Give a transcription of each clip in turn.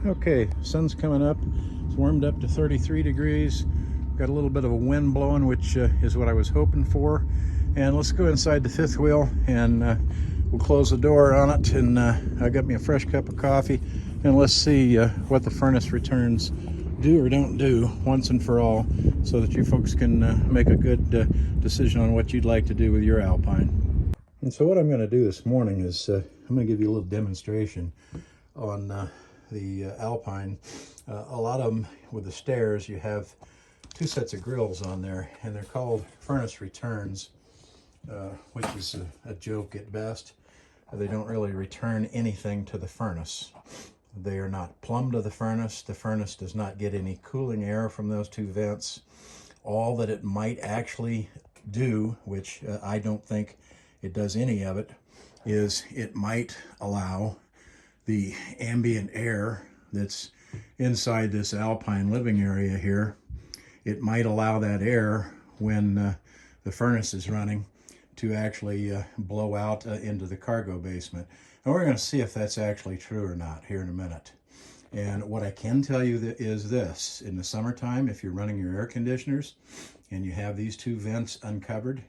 Okay, sun's coming up. It's warmed up to 33 degrees. Got a little bit of a wind blowing, which is what I was hoping for. And let's go inside the fifth wheel and we'll close the door on it. And I got me a fresh cup of coffee. And let's see what the furnace returns do or don't do once and for all, so that you folks can make a good decision on what you'd like to do with your Alpine. And so what I'm going to do this morning is I'm going to give you a little demonstration on the Alpine. A lot of them with the stairs, you have two sets of grills on there, and they're called furnace returns, which is a joke at best. They don't really return anything to the furnace. They are not plumbed to the furnace. The furnace does not get any cooling air from those two vents. All that it might actually do, which I don't think it does any of it, is it might allow the ambient air that's inside this Alpine living area here. It might allow that air when the furnace is running to actually blow out into the cargo basement. And we're going to see if that's actually true or not here in a minute. And what I can tell you is this: in the summertime, if you're running your air conditioners and you have these two vents uncovered,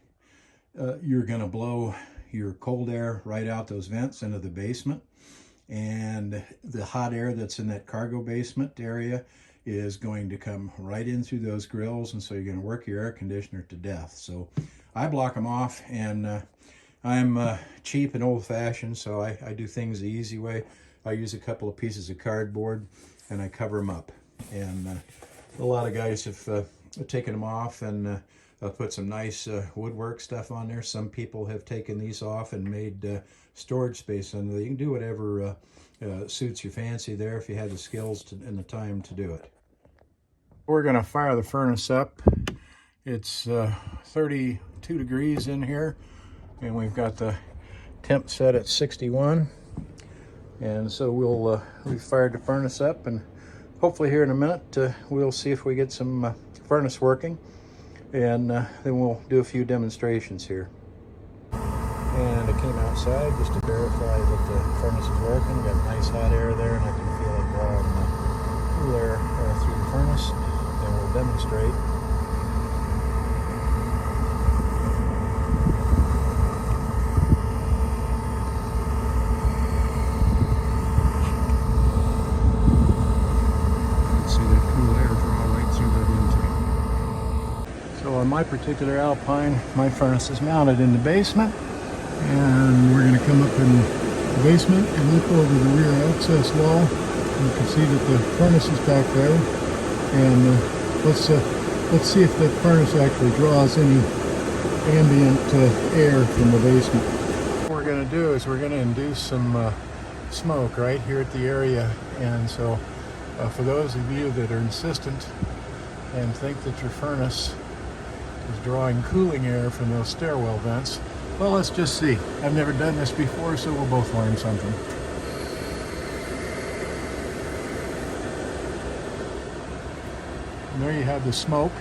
you're going to blow your cold air right out those vents into the basement. And the hot air that's in that cargo basement area is going to come right in through those grills, and so you're going to work your air conditioner to death. So I block them off, and I'm cheap and old-fashioned, so I do things the easy way. I use a couple of pieces of cardboard and I cover them up. And a lot of guys have taken them off and put some nice woodwork stuff on there. Some people have taken these off and made storage space under there. You can do whatever suits your fancy there if you have the skills and the time to do it. We're going to fire the furnace up. It's 32 degrees in here, and we've got the temp set at 61. And so we've fired the furnace up, and hopefully here in a minute we'll see if we get some furnace working, and then we'll do a few demonstrations here. And I came outside just to verify that the furnace is working. Got nice hot air there, and I can feel it drawing cool air through the furnace. And we'll demonstrate. On my particular Alpine, my furnace is mounted in the basement, and we're going to come up in the basement and look over the rear access wall. You can see that the furnace is back there, and let's see if that furnace actually draws any ambient air from the basement. What we're going to do is we're going to induce some smoke right here at the area, and so for those of you that are insistent and think that your furnace is drawing cooling air from those stairwell vents, well, let's just see. I've never done this before, so we'll both learn something. And there you have the smoke.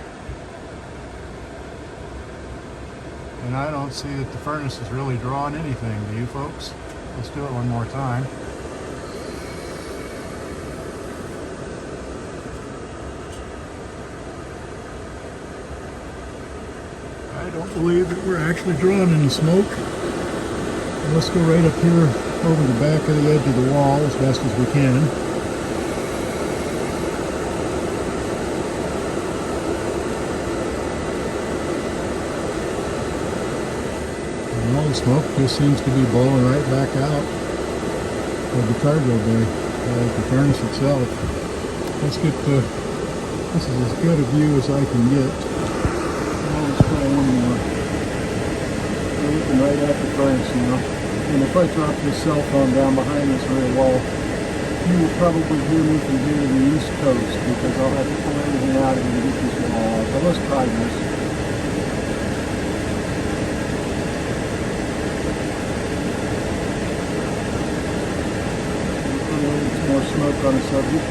And I don't see that the furnace is really drawing anything. Do you folks? Let's do it one more time. I don't believe that we're actually drawing any smoke. And let's go right up here over the back of the edge of the wall as best as we can. And all the smoke just seems to be blowing right back out of the cargo bay, the furnace itself. Let's get this is as good a view as I can get. One more. We're looking right at the furnace now. And if I drop this cell phone down behind this rear wall, you will probably hear me from here to the East Coast, because I'll have to pull everything out of here to get this wall. So let's try this. Put a little more smoke on the subject.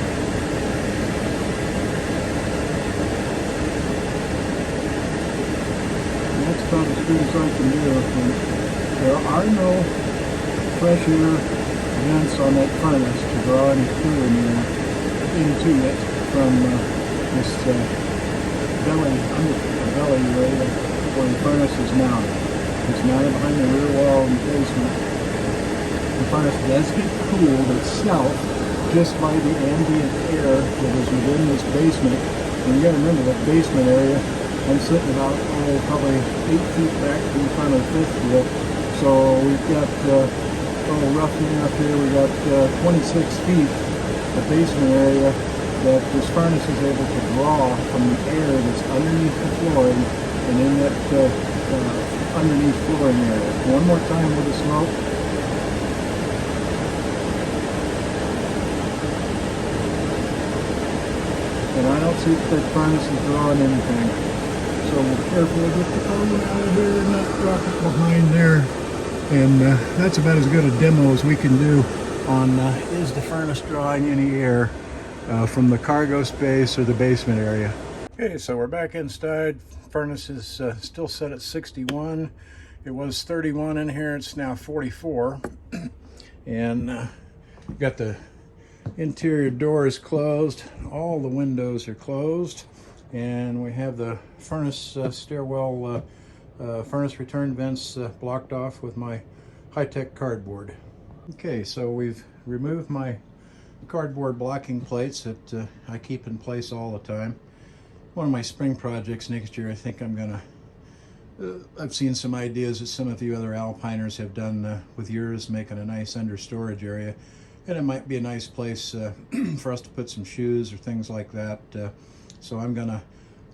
That's about as good as I can do. There are no fresh air vents on that furnace to draw any cooling air. into it from this belly area where the furnace is mounted. It's mounted behind the rear wall in the basement. The furnace does get cooled itself just by the ambient air that is within this basement. And you got to remember that basement area, I'm sitting about probably 8 feet back from the front of the fifth wheel. So we've got, roughly up here, we've got 26 feet of basement area that this furnace is able to draw from the air that's underneath the flooring and in that underneath flooring area. One more time with the smoke. And I don't see that that furnace is drawing anything. So we're careful to get the phone out of here and not drop it behind there. And that's about as good a demo as we can do on is the furnace drawing any air from the cargo space or the basement area. Okay, so we're back inside. Furnace is still set at 61. It was 31 in here, it's now 44. And got the interior doors closed, all the windows are closed, and we have the furnace stairwell furnace return vents blocked off with my high-tech cardboard. Okay, so we've removed my cardboard blocking plates that I keep in place all the time. One of my spring projects next year, I think I'm gonna I've seen some ideas that some of you other alpiners have done with yours, making a nice under storage area. And it might be a nice place for us to put some shoes or things like that. So I've got a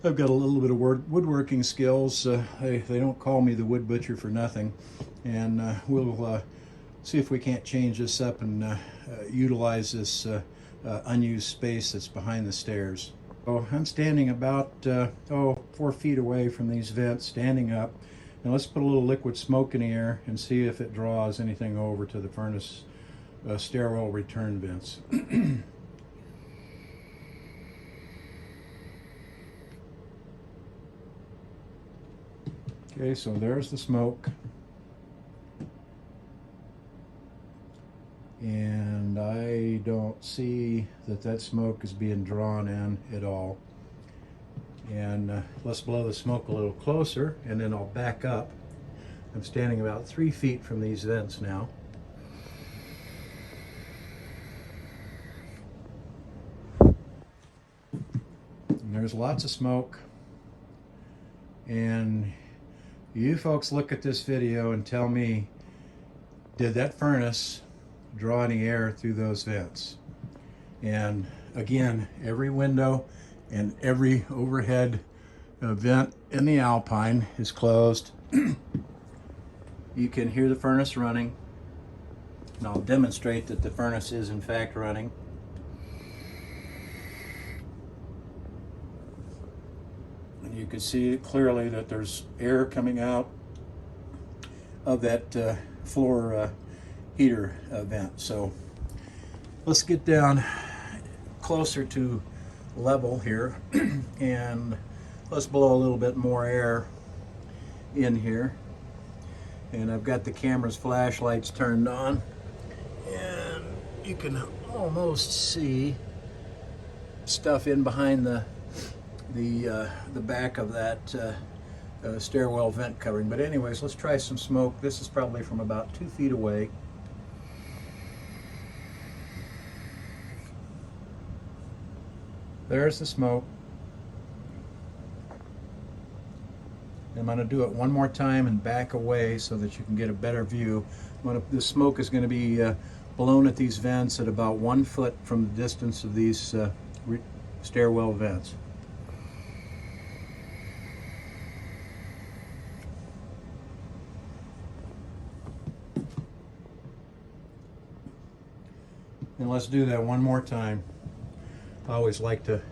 little bit of woodworking skills. They don't call me the wood butcher for nothing. And we'll see if we can't change this up and utilize this unused space that's behind the stairs. So I'm standing about 4 feet away from these vents, standing up. And let's put a little liquid smoke in the air and see if it draws anything over to the furnace stairwell return vents. Okay, so there's the smoke. And I don't see that smoke is being drawn in at all. And let's blow the smoke a little closer and then I'll back up. I'm standing about 3 feet from these vents now. There's lots of smoke, and you folks look at this video and tell me, did that furnace draw any air through those vents? And again, every window and every overhead vent in the Alpine is closed. You can hear the furnace running, and I'll demonstrate that the furnace is in fact running. You can see clearly that there's air coming out of that floor heater vent. So let's get down closer to level here and let's blow a little bit more air in here. And I've got the camera's flashlights turned on, and you can almost see stuff in behind the back of that stairwell vent covering. But anyways, let's try some smoke. This is probably from about 2 feet away. There's the smoke. I'm going to do it one more time and back away so that you can get a better view. The smoke is going to be blown at these vents at about 1 foot from the distance of these stairwell vents. And let's do that one more time. I always like to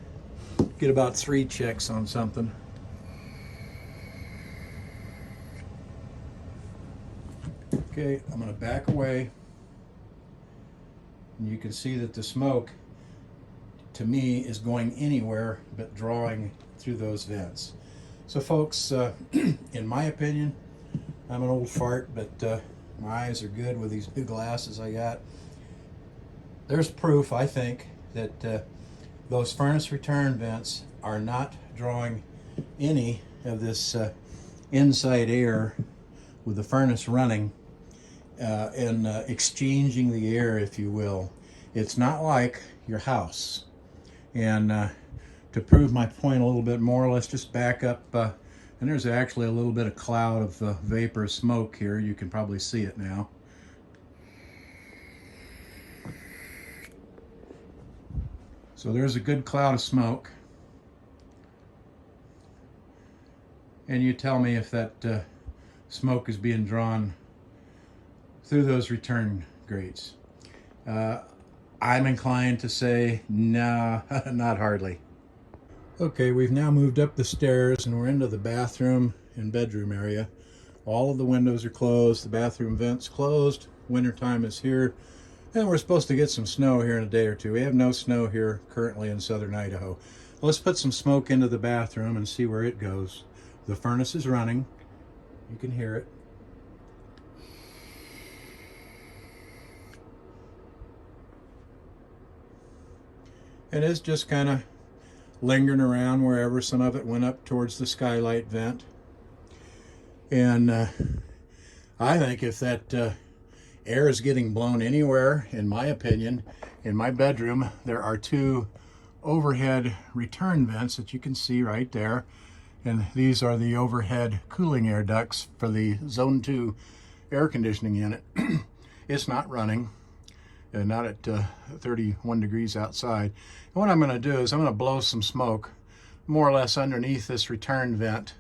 get about 3 checks on something. Okay, I'm going to back away. And you can see that the smoke, to me, is going anywhere but drawing through those vents. So folks, in my opinion, I'm an old fart, but my eyes are good with these big glasses I got. There's proof, I think, that those furnace return vents are not drawing any of this inside air with the furnace running and exchanging the air, if you will. It's not like your house. And to prove my point a little bit more, let's just back up. And there's actually a little bit of cloud of vapor smoke here. You can probably see it now. So there's a good cloud of smoke. And you tell me if that smoke is being drawn through those return grates. I'm inclined to say, nah, not hardly. Okay, we've now moved up the stairs and we're into the bathroom and bedroom area. All of the windows are closed, the bathroom vents closed, wintertime is here, and we're supposed to get some snow here in a day or two. We have no snow here currently in southern Idaho. Let's put some smoke into the bathroom and see where it goes. The furnace is running. You can hear it. It is just kind of lingering around wherever. Some of it went up towards the skylight vent. And I think if that air is getting blown anywhere, in my opinion, in my bedroom, there are two overhead return vents that you can see right there. And these are the overhead cooling air ducts for the Zone 2 air conditioning unit. It's not running. Not at 31 degrees outside. And what I'm going to do is I'm going to blow some smoke more or less underneath this return vent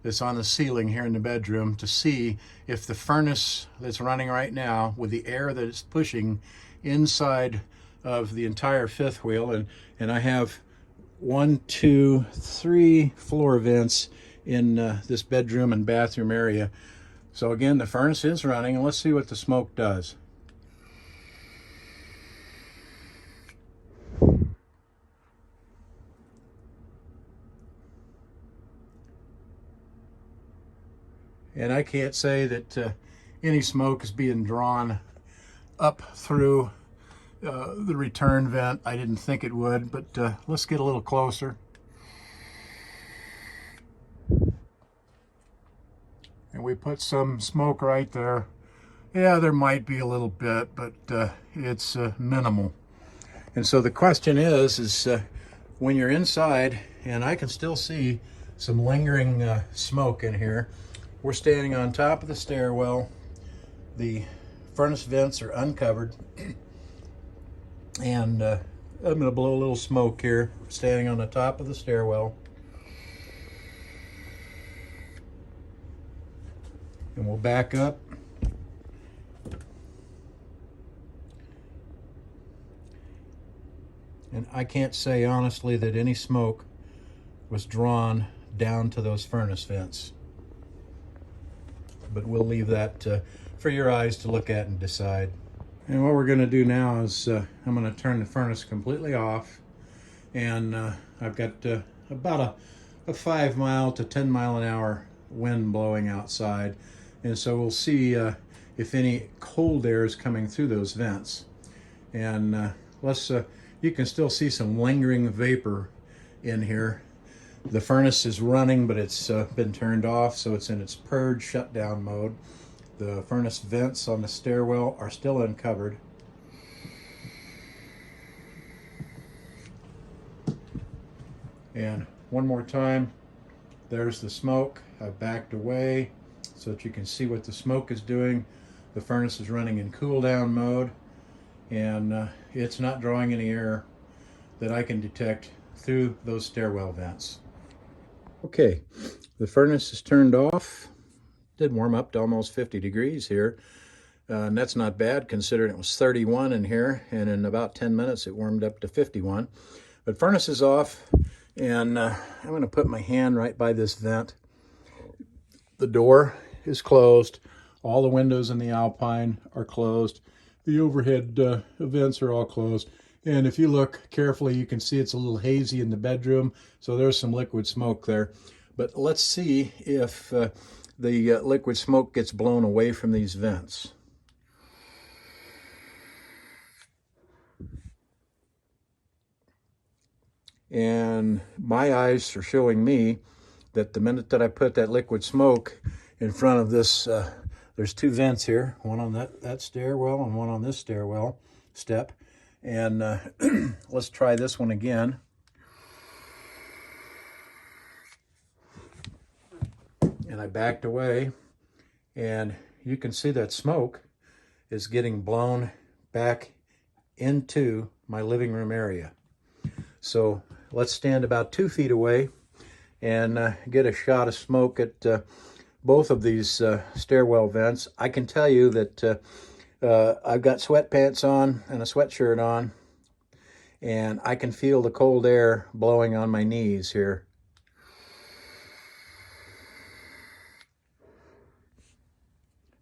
that's on the ceiling here in the bedroom to see if the furnace that's running right now with the air that it's pushing inside of the entire fifth wheel, and I have 1, 2, 3 floor vents in this bedroom and bathroom area. So again, the furnace is running, and let's see what the smoke does. And I can't say that any smoke is being drawn up through the return vent. I didn't think it would, but let's get a little closer. And we put some smoke right there. Yeah, there might be a little bit, but it's minimal. And so the question is when you're inside, and I can still see some lingering smoke in here. We're standing on top of the stairwell. The furnace vents are uncovered. And I'm going to blow a little smoke here, standing on the top of the stairwell. And we'll back up. And I can't say honestly that any smoke was drawn down to those furnace vents. But we'll leave that for your eyes to look at and decide. And what we're going to do now is I'm going to turn the furnace completely off. And I've got about a 5 mile to 10 mile an hour wind blowing outside. And so we'll see if any cold air is coming through those vents. And you can still see some lingering vapor in here. The furnace is running, but it's been turned off, so it's in its purge shutdown mode. The furnace vents on the stairwell are still uncovered. And one more time, there's the smoke. I've backed away so that you can see what the smoke is doing. The furnace is running in cool down mode, and it's not drawing any air that I can detect through those stairwell vents. Okay, the furnace is turned off. Did warm up to almost 50 degrees here. And that's not bad considering it was 31 in here, and in about 10 minutes it warmed up to 51. But furnace is off, and I'm going to put my hand right by this vent. The door is closed. All the windows in the Alpine are closed. The overhead vents are all closed. And if you look carefully, you can see it's a little hazy in the bedroom, so there's some liquid smoke there. But let's see if the liquid smoke gets blown away from these vents. And my eyes are showing me that the minute that I put that liquid smoke in front of this, there's two vents here, one on that stairwell and one on this stairwell step. And let's try this one again. And I backed away, and you can see that smoke is getting blown back into my living room area. So let's stand about 2 feet away and get a shot of smoke at both of these stairwell vents. I can tell you that I've got sweatpants on and a sweatshirt on, and I can feel the cold air blowing on my knees here.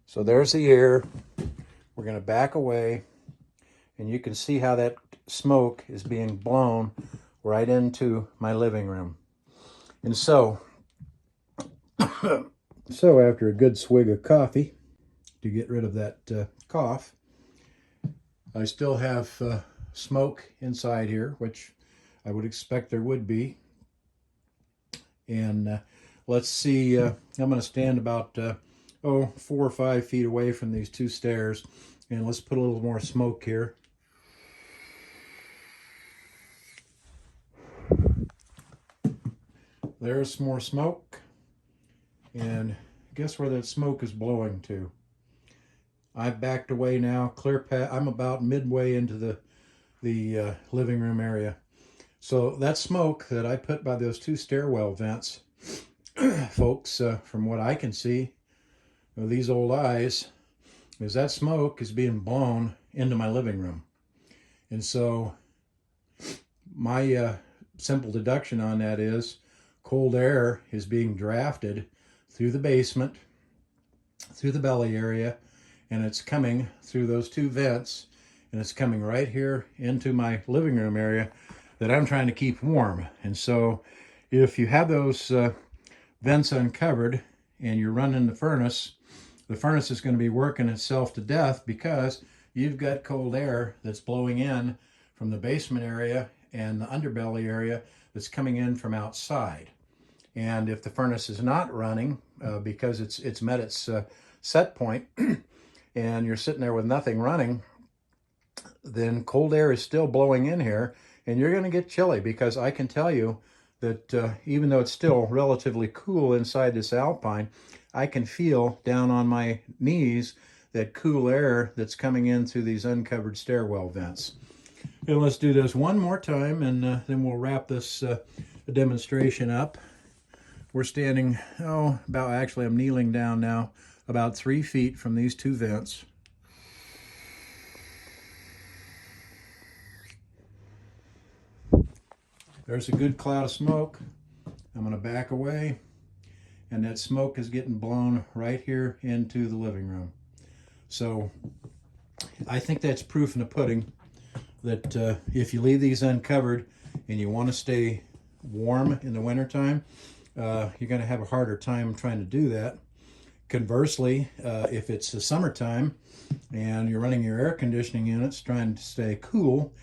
So there's the air. We're going to back away, and you can see how that smoke is being blown right into my living room. And so after a good swig of coffee to get rid of that cough, I still have smoke inside here, which I would expect there would be. And let's see, I'm going to stand about 4 or 5 feet away from these two stairs, and let's put a little more smoke here. There's some more smoke, and guess where that smoke is blowing to? I've backed away now, clear path. I'm about midway into the living room area. So that smoke that I put by those two stairwell vents, folks, from what I can see with these old eyes, is that smoke is being blown into my living room. And so my simple deduction on that is cold air is being drafted through the basement, through the belly area, and it's coming through those two vents, and it's coming right here into my living room area that I'm trying to keep warm. And so if you have those vents uncovered and you're running the furnace is going to be working itself to death because you've got cold air that's blowing in from the basement area and the underbelly area that's coming in from outside. And if the furnace is not running because it's met its set point and you're sitting there with nothing running, then cold air is still blowing in here, and you're going to get chilly, because I can tell you that even though it's still relatively cool inside this Alpine, I can feel down on my knees that cool air that's coming in through these uncovered stairwell vents. And let's do this one more time, and then we'll wrap this demonstration up. We're standing, actually I'm kneeling down now, about 3 feet from these two vents. There's a good cloud of smoke. I'm going to back away, and that smoke is getting blown right here into the living room. So I think that's proof in the pudding that if you leave these uncovered and you want to stay warm in the wintertime, you're going to have a harder time trying to do that. Conversely, if it's the summertime and you're running your air conditioning units trying to stay cool,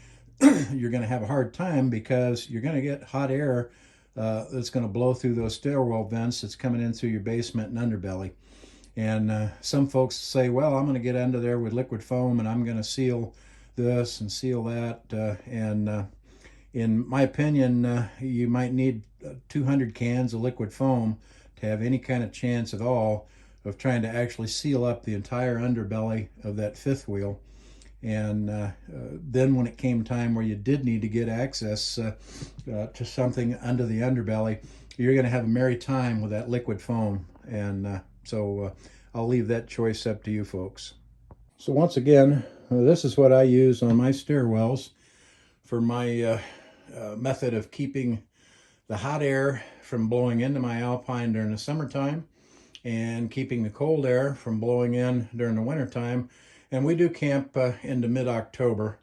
you're going to have a hard time, because you're going to get hot air that's going to blow through those stairwell vents that's coming in through your basement and underbelly. And some folks say, well, I'm going to get under there with liquid foam and I'm going to seal this and seal that. In my opinion, you might need 200 cans of liquid foam to have any kind of chance at all of trying to actually seal up the entire underbelly of that fifth wheel. And then when it came time where you did need to get access to something under the underbelly, you're going to have a merry time with that liquid foam. And so I'll leave that choice up to you folks. So once again, this is what I use on my stairwells for my method of keeping the hot air from blowing into my Alpine during the summertime and keeping the cold air from blowing in during the wintertime. And we do camp into mid-October.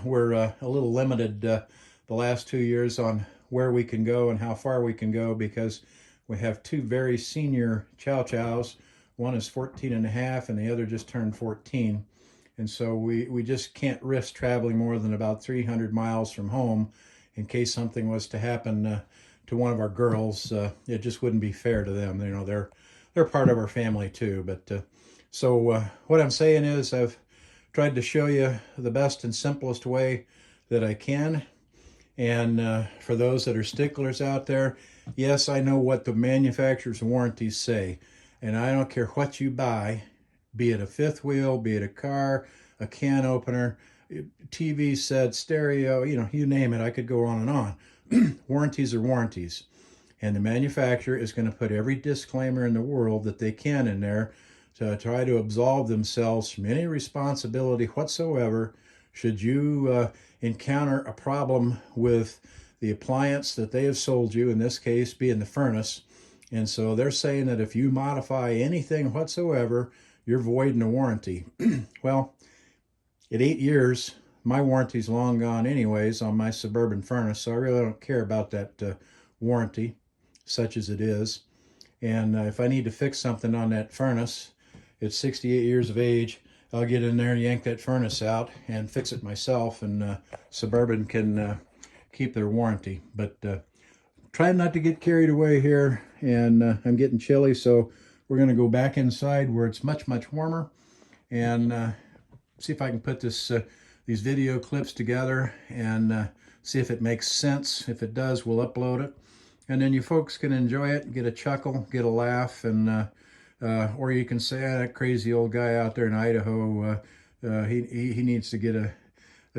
We're a little limited the last 2 years on where we can go and how far we can go, because we have two very senior chow chows. One is 14 and a half and the other just turned 14. And so we just can't risk traveling more than about 300 miles from home in case something was to happen to one of our girls. It just wouldn't be fair to them. You know, they're part of our family too. But so what I'm saying is, I've tried to show you the best and simplest way that I can. And for those that are sticklers out there, yes, I know what the manufacturer's warranties say, and I don't care what you buy, be it a fifth wheel, be it a car, a can opener, TV set, stereo, you know, you name it. I could go on and on. Warranties are warranties, and the manufacturer is going to put every disclaimer in the world that they can in there to try to absolve themselves from any responsibility whatsoever should you encounter a problem with the appliance that they have sold you, in this case being the furnace. And so they're saying that if you modify anything whatsoever, you're voiding a warranty. Well, at 8 years, my warranty's long gone anyways on my Suburban furnace, so I really don't care about that warranty, such as it is. And if I need to fix something on that furnace, it's 68 years of age, I'll get in there and yank that furnace out and fix it myself, and Suburban can keep their warranty. But try not to get carried away here, and I'm getting chilly, so we're going to go back inside where it's much, much warmer, and see if I can put these video clips together and see if it makes sense. If it does, we'll upload it, and then you folks can enjoy it, get a chuckle, get a laugh, and or you can say, that crazy old guy out there in Idaho, he needs to get a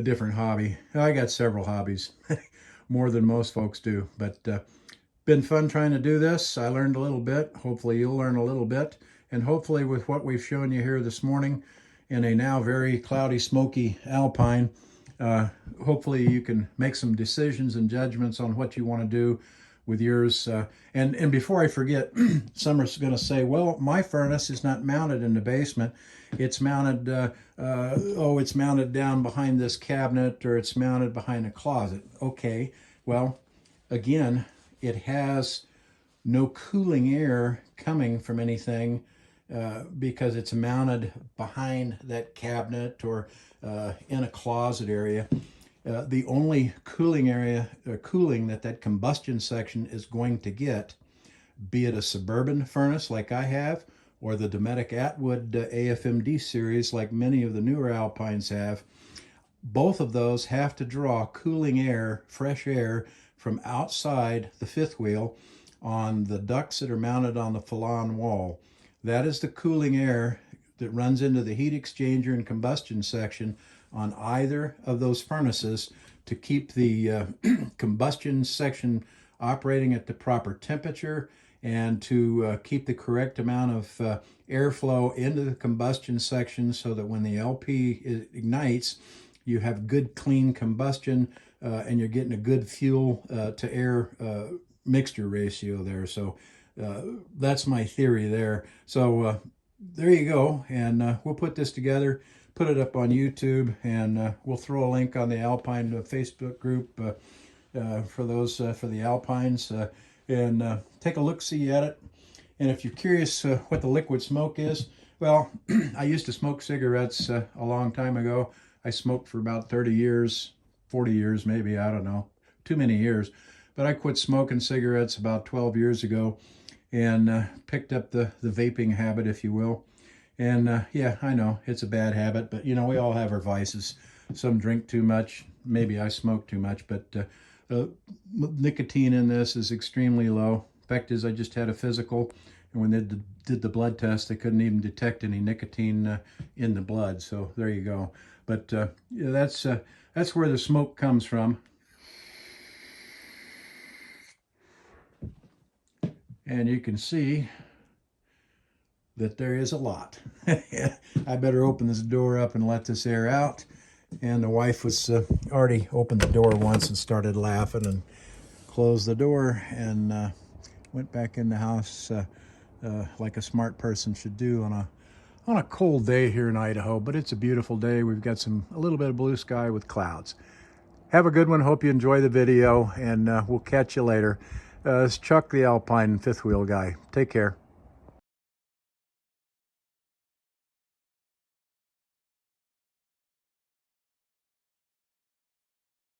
different hobby. I got several hobbies, more than most folks do, but been fun trying to do this. I learned a little bit. Hopefully you'll learn a little bit, and hopefully with what we've shown you here this morning in a now very cloudy, smoky Alpine, hopefully you can make some decisions and judgments on what you want to do with yours. And before I forget, Summer's going to say, well, my furnace is not mounted in the basement. It's mounted, it's mounted down behind this cabinet, or it's mounted behind a closet. Okay, well, again, it has no cooling air coming from anything because it's mounted behind that cabinet or in a closet area. The only cooling area, cooling that combustion section is going to get, be it a Suburban furnace like I have, or the Dometic Atwood AFMD series like many of the newer Alpines have, both of those have to draw cooling air, fresh air, from outside the fifth wheel on the ducts that are mounted on the Falon wall. That is the cooling air that runs into the heat exchanger and combustion section on either of those furnaces to keep the combustion section operating at the proper temperature, and to keep the correct amount of airflow into the combustion section, so that when the LP ignites, you have good clean combustion and you're getting a good fuel to air mixture ratio there. So that's my theory there. So there you go, and we'll put this together, put it up on YouTube, and we'll throw a link on the Alpine Facebook group for those for the Alpines, and take a look-see at it. And if you're curious what the liquid smoke is, well, I used to smoke cigarettes a long time ago. I smoked for about 30 years, 40 years maybe, I don't know, too many years. But I quit smoking cigarettes about 12 years ago, and picked up the vaping habit, if you will. And yeah, I know it's a bad habit, but you know, we all have our vices. Some drink too much, maybe I smoke too much, but nicotine in this is extremely low. Fact is, I just had a physical, and when they did the blood test, they couldn't even detect any nicotine in the blood. So there you go. But yeah, that's where the smoke comes from. And you can see that there is a lot. I better open this door up and let this air out. And the wife was already opened the door once and started laughing, and closed the door and went back in the house like a smart person should do on a cold day here in Idaho. But it's a beautiful day. We've got a little bit of blue sky with clouds. Have a good one. Hope you enjoy the video, and we'll catch you later. It's Chuck the Alpine fifth wheel guy. Take care.